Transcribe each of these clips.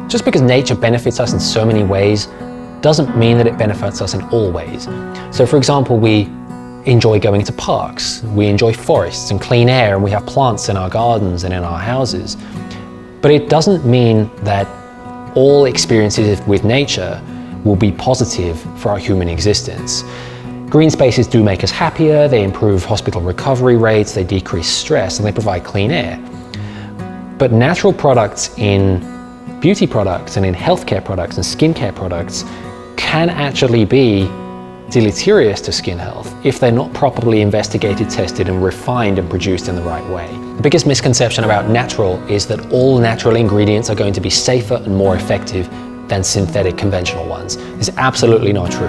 Just because nature benefits us in so many ways doesn't mean that it benefits us in all ways. So for example, we enjoy going to parks, we enjoy forests and clean air, and we have plants in our gardens and in our houses. But it doesn't mean that all experiences with nature will be positive for our human existence. Green spaces do make us happier, they improve hospital recovery rates, they decrease stress, and they provide clean air. But natural products in beauty products and in healthcare products and skincare products can actually be deleterious to skin health if they're not properly investigated, tested, and refined and produced in the right way. The biggest misconception about natural is that all natural ingredients are going to be safer and more effective than synthetic conventional ones. It's absolutely not true.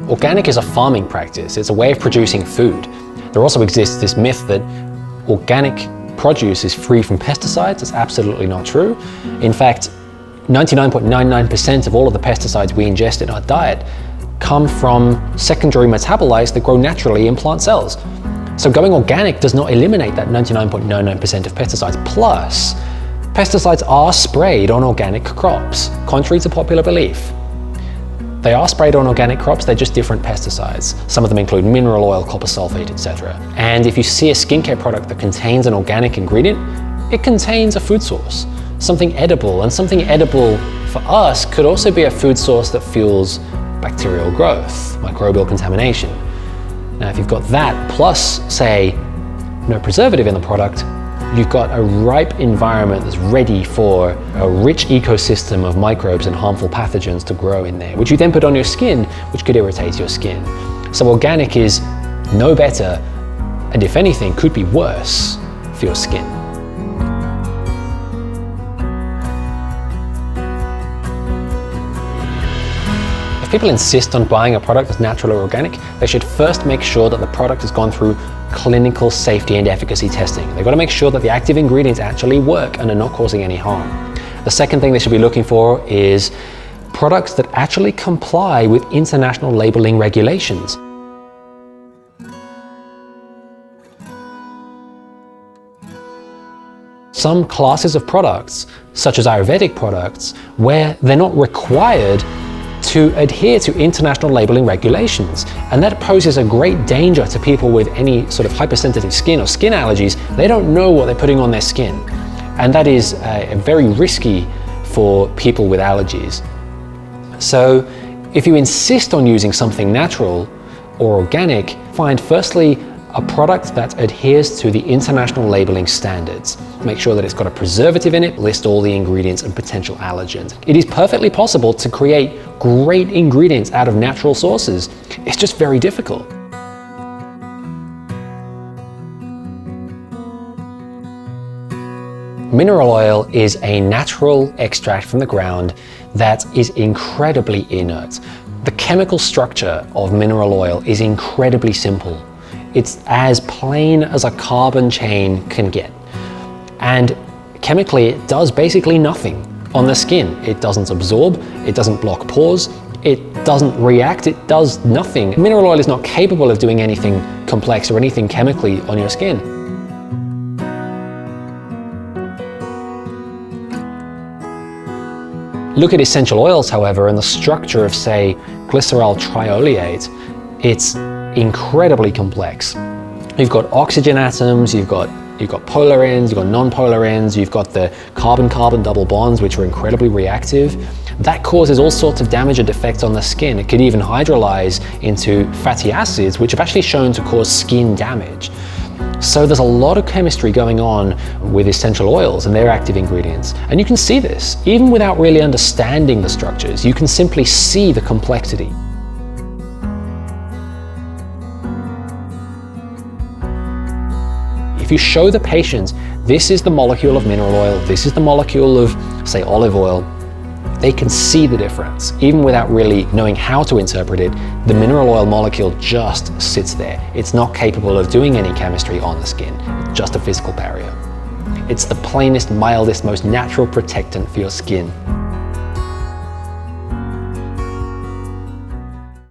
Organic is a farming practice. It's a way of producing food. There also exists this myth that organic produce is free from pesticides. It's absolutely not true. In fact, 99.99% of all of the pesticides we ingest in our diet come from secondary metabolites that grow naturally in plant cells. So going organic does not eliminate that 99.99% of pesticides. Plus, pesticides are sprayed on organic crops, contrary to popular belief. They are sprayed on organic crops, they're just different pesticides. Some of them include mineral oil, copper sulfate, etc. And if you see a skincare product that contains an organic ingredient, it contains a food source, something edible. And something edible for us could also be a food source that fuels bacterial growth, microbial contamination. Now, if you've got that plus, say, no preservative in the product, you've got a ripe environment that's ready for a rich ecosystem of microbes and harmful pathogens to grow in there, which you then put on your skin, which could irritate your skin. So organic is no better, and if anything, could be worse for your skin. If people insist on buying a product that's natural or organic, they should first make sure that the product has gone through clinical safety and efficacy testing. They've got to make sure that the active ingredients actually work and are not causing any harm. The second thing they should be looking for is products that actually comply with international labeling regulations. Some classes of products, such as Ayurvedic products, where they're not required to adhere to international labeling regulations. And that poses a great danger to people with any sort of hypersensitive skin or skin allergies. They don't know what they're putting on their skin. And that is very risky for people with allergies. So if you insist on using something natural or organic, find firstly a product that adheres to the international labeling standards. Make sure that it's got a preservative in it, list all the ingredients and potential allergens. It is perfectly possible to create great ingredients out of natural sources. It's just very difficult. Mineral oil is a natural extract from the ground that is incredibly inert. The chemical structure of mineral oil is incredibly simple. It's as plain as a carbon chain can get. And chemically, it does basically nothing on the skin. It doesn't absorb, it doesn't block pores, it doesn't react, it does nothing. Mineral oil is not capable of doing anything complex or anything chemically on your skin. Look at essential oils, however, and the structure of, say, glycerol trioleate. It's incredibly complex. You've got oxygen atoms, you've got polar ends, you've got non-polar ends, you've got the carbon-carbon double bonds, which are incredibly reactive. That causes all sorts of damage and defects on the skin. It could even hydrolyze into fatty acids, which have actually shown to cause skin damage. So there's a lot of chemistry going on with essential oils and their active ingredients. And you can see this, even without really understanding the structures. You can simply see the complexity. If you show the patient, this is the molecule of mineral oil, this is the molecule of, say, olive oil, they can see the difference. Even without really knowing how to interpret it, the mineral oil molecule just sits there. It's not capable of doing any chemistry on the skin, it's just a physical barrier. It's the plainest, mildest, most natural protectant for your skin.